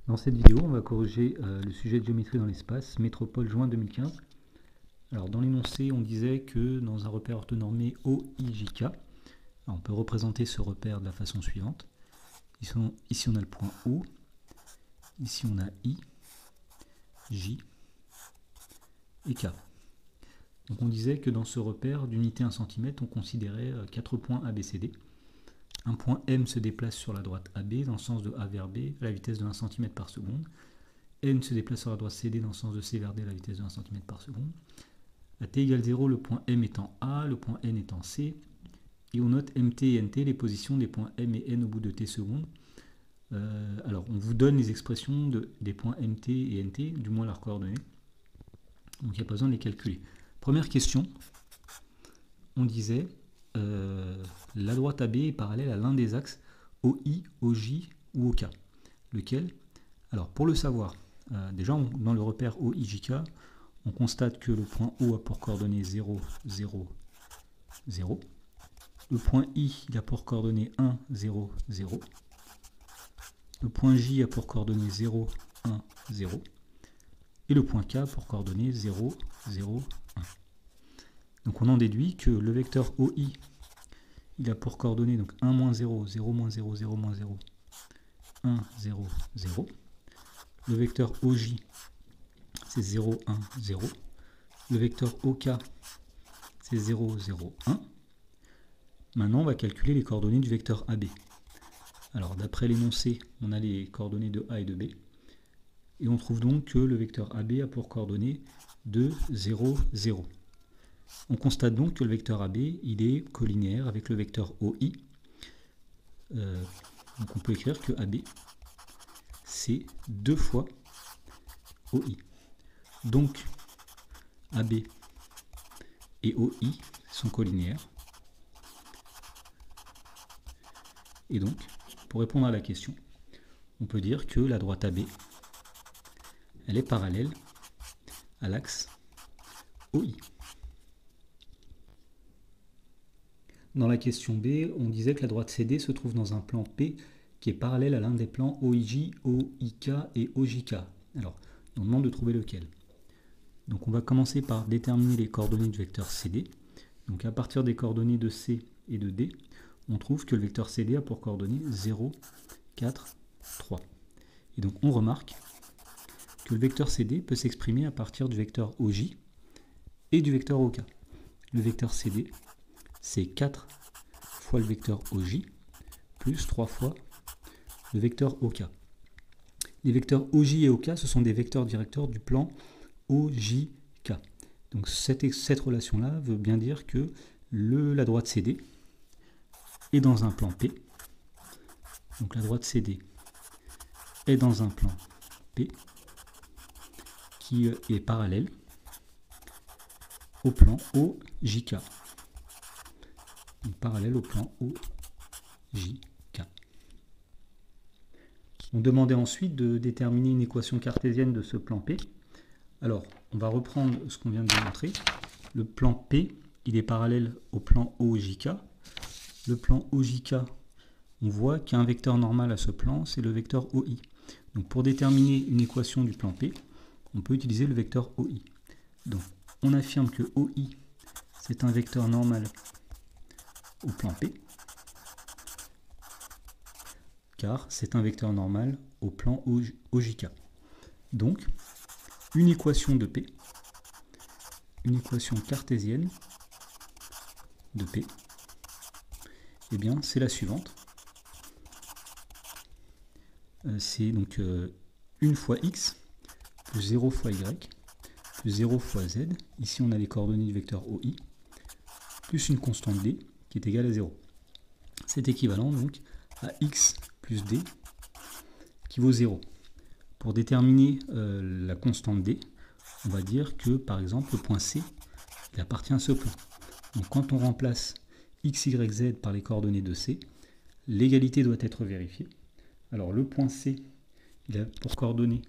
Dans cette vidéo, on va corriger le sujet de géométrie dans l'espace, métropole juin 2015. Alors dans l'énoncé, on disait que dans un repère orthonormé OIJK, on peut représenter ce repère de la façon suivante. Ici on a le point O, ici on a I, J et K. Donc on disait que dans ce repère d'unité 1 cm, on considérait 4 points ABCD. Un point M se déplace sur la droite AB dans le sens de A vers B à la vitesse de 1 cm par seconde. N se déplace sur la droite CD dans le sens de C vers D à la vitesse de 1 cm par seconde. À t égale 0, le point M est en A, le point N est en C. Et on note MT et NT, les positions des points M et N au bout de t secondes. Alors, on vous donne les expressions des points MT et NT, du moins leurs coordonnées. Donc, il n'y a pas besoin de les calculer. Première question, on disait la droite AB est parallèle à l'un des axes OI, OJ ou OK. Lequel? Alors, pour le savoir, déjà, dans le repère OIJK, on constate que le point O a pour coordonnées 0, 0, 0. Le point I il a pour coordonnées 1, 0, 0. Le point J a pour coordonnées 0, 1, 0. Et le point K pour coordonnées 0, 0, 1. Donc on en déduit que le vecteur OI il a pour coordonnées donc 1, moins 0, 0, moins 0, 0, moins 0, 1, 0, 0. Le vecteur OJ c'est 0, 1, 0. Le vecteur OK c'est 0, 0, 1. Maintenant, on va calculer les coordonnées du vecteur AB. Alors, d'après l'énoncé, on a les coordonnées de A et de B. Et on trouve donc que le vecteur AB a pour coordonnées 2, 0, 0. On constate donc que le vecteur AB, il est collinéaire avec le vecteur OI. Donc, on peut écrire que AB, c'est 2 fois OI. Donc, AB et OI sont collinéaires. Et donc, pour répondre à la question, on peut dire que la droite AB, elle est parallèle à l'axe OI. Dans la question B, on disait que la droite CD se trouve dans un plan P qui est parallèle à l'un des plans OIJ, OIK et OJK. Alors, on demande de trouver lequel. Donc on va commencer par déterminer les coordonnées du vecteur CD. Donc à partir des coordonnées de C et de D, on trouve que le vecteur CD a pour coordonnées 0, 4, 3. Et donc on remarque que le vecteur CD peut s'exprimer à partir du vecteur OJ et du vecteur OK. Le vecteur CD, c'est 4 fois le vecteur OJ plus 3 fois le vecteur OK. Les vecteurs OJ et OK, ce sont des vecteurs directeurs du plan OJK. Donc cette relation-là veut bien dire que la droite CD est dans un plan P. Donc la droite CD est dans un plan P qui est parallèle au plan OJK. Donc parallèle au plan OJK. On demandait ensuite de déterminer une équation cartésienne de ce plan P. Alors, on va reprendre ce qu'on vient de démontrer. Le plan P, il est parallèle au plan OJK. Le plan OJK, on voit qu'il y a un vecteur normal à ce plan, c'est le vecteur OI. Donc pour déterminer une équation du plan P, on peut utiliser le vecteur OI. Donc on affirme que OI, c'est un vecteur normal au plan P, car c'est un vecteur normal au plan OJK. Donc, une équation de P, une équation cartésienne de P, eh bien, c'est la suivante. C'est donc 1 fois x plus 0 fois y plus 0 fois z. Ici, on a les coordonnées du vecteur OI, plus une constante d qui est égale à 0. C'est équivalent donc à x plus d qui vaut 0. Pour déterminer la constante d, on va dire que par exemple le point C il appartient à ce plan. Donc quand on remplace x, y, z par les coordonnées de C, l'égalité doit être vérifiée. Alors le point C, il a pour coordonnées,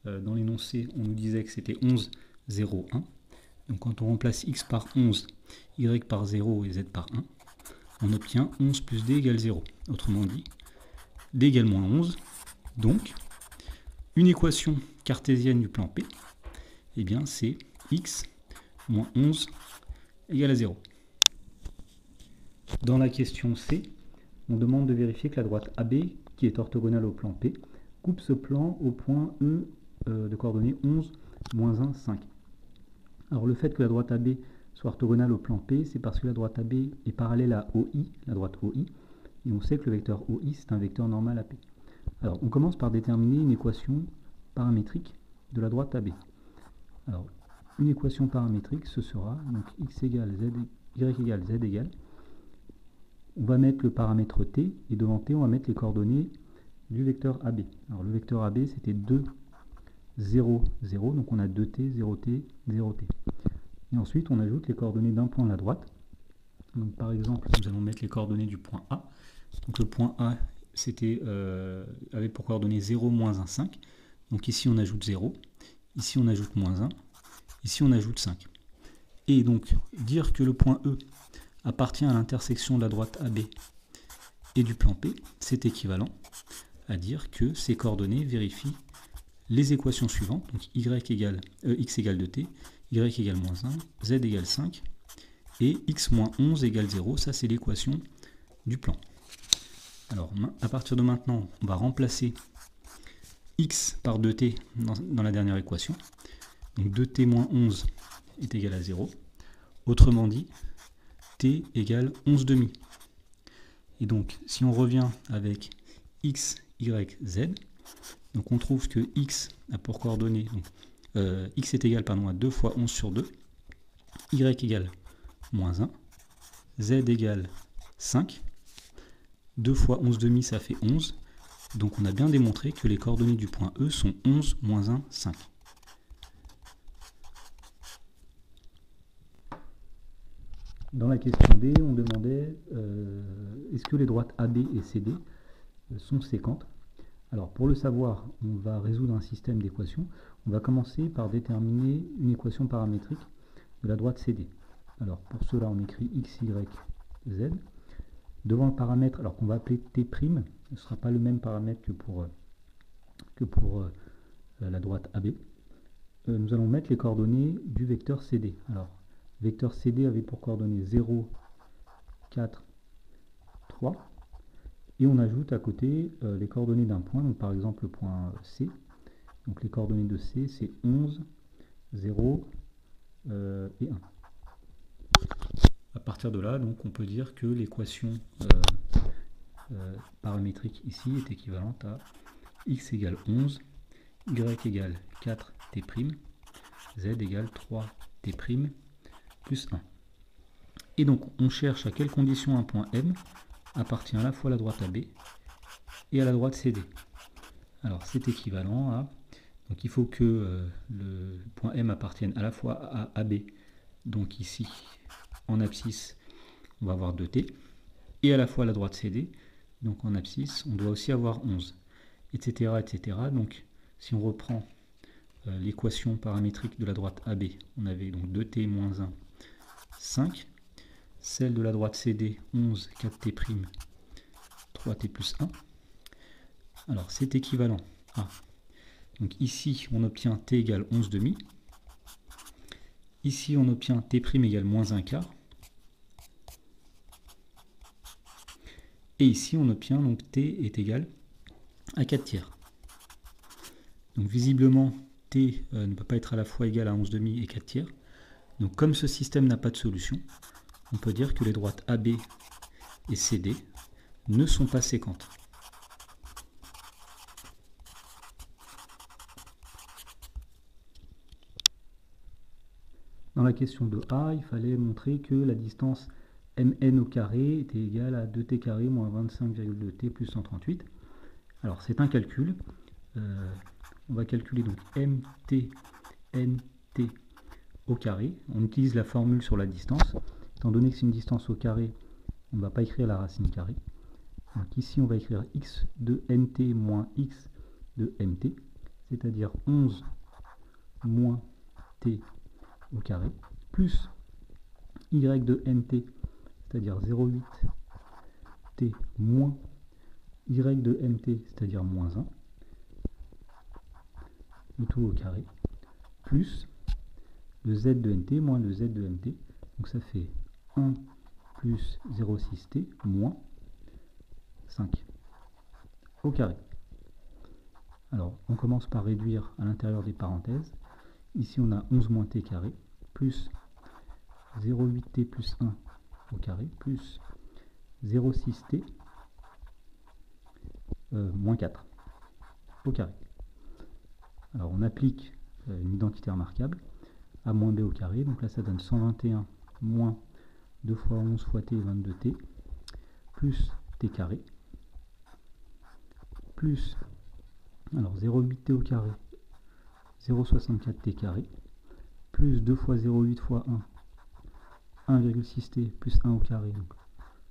dans l'énoncé, on nous disait que c'était 11, 0, 1. Donc quand on remplace x par 11, y par 0 et z par 1, on obtient 11 plus d égale 0. Autrement dit, d égale moins 11. Donc, une équation cartésienne du plan P, eh bien c'est x moins 11 égale à 0. Dans la question C, on demande de vérifier que la droite AB, qui est orthogonale au plan P, coupe ce plan au point E de coordonnées 11, moins 1, 5. Alors le fait que la droite AB soit orthogonale au plan P, c'est parce que la droite AB est parallèle à OI, la droite OI, et on sait que le vecteur OI, c'est un vecteur normal à P. Alors on commence par déterminer une équation paramétrique de la droite AB. Alors une équation paramétrique, ce sera donc x égale z, y égale z égale. On va mettre le paramètre t, et devant t, on va mettre les coordonnées du vecteur AB. Alors le vecteur AB, c'était 2, 0, 0, donc on a 2t, 0t, 0t. Et ensuite, on ajoute les coordonnées d'un point à la droite. Donc par exemple, nous allons mettre les coordonnées du point A. Donc le point A, avait pour coordonnées 0, moins 1, 5. Donc ici, on ajoute 0. Ici, on ajoute moins 1. Ici, on ajoute 5. Et donc, dire que le point E appartient à l'intersection de la droite AB et du plan P, c'est équivalent à dire que ces coordonnées vérifient les équations suivantes, donc x égale 2t, y égale moins 1, z égale 5, et x moins 11 égale 0, ça c'est l'équation du plan. Alors à partir de maintenant, on va remplacer x par 2t dans la dernière équation. Donc 2t moins 11 est égal à 0. Autrement dit, t égale 11 demi. Et donc, si on revient avec x, y, z, donc on trouve que x a pour coordonnées, x est égal à 2 fois 11 sur 2, y égale moins 1, z égale 5, 2 fois 11 demi ça fait 11, donc on a bien démontré que les coordonnées du point E sont 11, moins 1, 5. Dans la question D, on demandait est-ce que les droites AB et CD sont séquentes. Alors pour le savoir, on va résoudre un système d'équations. On va commencer par déterminer une équation paramétrique de la droite CD. Alors pour cela, on écrit x, y, z. Devant le paramètre, alors qu'on va appeler t', ce ne sera pas le même paramètre que pour la droite AB. Nous allons mettre les coordonnées du vecteur CD. Alors vecteur CD avait pour coordonnées 0, 4, 3. Et on ajoute à côté les coordonnées d'un point, donc par exemple le point C. Donc les coordonnées de C, c'est 11, 0 et 1. À partir de là, donc, on peut dire que l'équation paramétrique ici est équivalente à x égale 11, y égale 4t', z égale 3t' plus 1. Et donc, on cherche à quelles conditions un point M appartient à la fois à la droite AB et à la droite CD. Alors, c'est équivalent à... Donc, il faut que le point M appartienne à la fois à AB, donc ici, en abscisse, on va avoir 2t, et à la fois à la droite CD, donc en abscisse, on doit aussi avoir 11, etc. etc. Donc, si on reprend l'équation paramétrique de la droite AB, on avait donc 2t moins 1, 5. Celle de la droite CD, 11, 4t', 3t plus 1. Alors, c'est équivalent à... Donc ici, on obtient t égale 11 demi. Ici, on obtient t' égale moins 1 quart. Et ici, on obtient donc t est égal à 4 tiers. Donc visiblement, t ne peut pas être à la fois égal à 11 demi et 4 tiers. Donc comme ce système n'a pas de solution, on peut dire que les droites AB et CD ne sont pas séquentes. Dans la question de A, il fallait montrer que la distance mn au carré était égale à 2t carré moins 25,2t plus 138. Alors c'est un calcul. On va calculer donc mt nt au carré. On utilise la formule sur la distance. Étant donné que c'est une distance au carré, on ne va pas écrire la racine carrée. Donc ici, on va écrire x de nt moins x de mt, c'est-à-dire 11 moins t au carré, plus y de nt, c'est-à-dire 0,8 t moins y de mt, c'est-à-dire moins 1, le tout au carré, plus le z de nt moins le z de mt. Donc ça fait 1 plus 0,6t moins 5 au carré. Alors, on commence par réduire à l'intérieur des parenthèses. Ici, on a 11 moins t carré, plus 0,8t plus 1 au carré, plus 0,6t moins 4 au carré. Alors, on applique une identité remarquable, a moins b au carré. Donc là, ça donne 121 moins 2 fois 11 fois t, 22t, plus t carré, plus, alors 0,8t au carré, 0,64t carré, plus 2 fois 0,8 fois 1, 1,6t plus 1 au carré, donc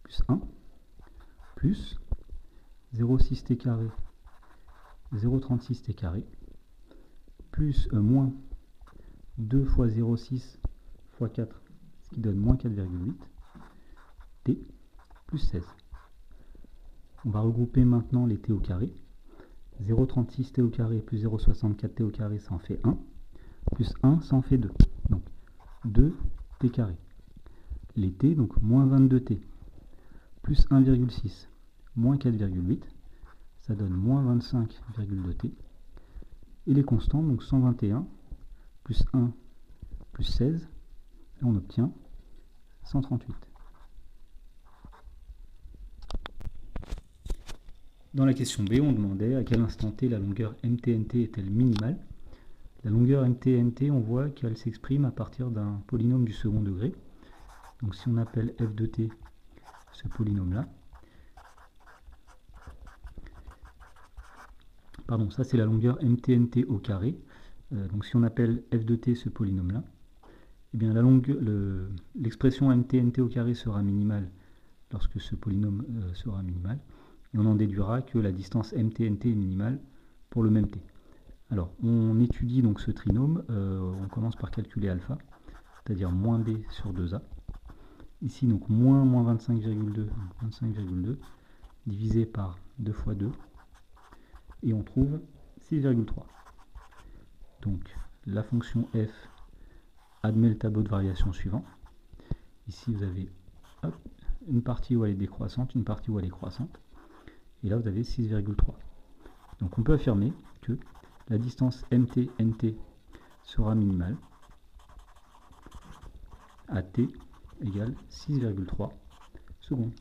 plus 1, plus 0,6t carré, 0,36t carré, plus moins 2 fois 0,6 fois 4, ce qui donne moins 4,8, t, plus 16. On va regrouper maintenant les t au carré. 0,36t au carré plus 0,64t au carré, ça en fait 1. Plus 1, ça en fait 2. Donc 2t carré. Les t, donc moins 22t, plus 1,6, moins 4,8, ça donne moins 25,2t. Et les constantes, donc 121, plus 1, plus 16, et on obtient 138. Dans la question B, on demandait à quel instant t la longueur MTNT est-elle minimale. La longueur MTNT, on voit qu'elle s'exprime à partir d'un polynôme du second degré. Donc si on appelle f de t ce polynôme-là, pardon, ça c'est la longueur MTNT au carré. Donc si on appelle f de t ce polynôme-là, eh bien l'expression MTNT au carré sera minimale lorsque ce polynôme sera minimal. Et on en déduira que la distance MTNT est minimale pour le même t. Alors, on étudie donc ce trinôme, on commence par calculer alpha, c'est-à-dire moins b sur 2a. Ici, donc, moins 25,2 divisé par 2 fois 2, et on trouve 6,3. Donc, la fonction f admet le tableau de variation suivant. Ici, vous avez une partie où elle est décroissante, une partie où elle est croissante. Et là, vous avez 6,3. Donc, on peut affirmer que la distance MT-NT sera minimale à t égale 6,3 secondes.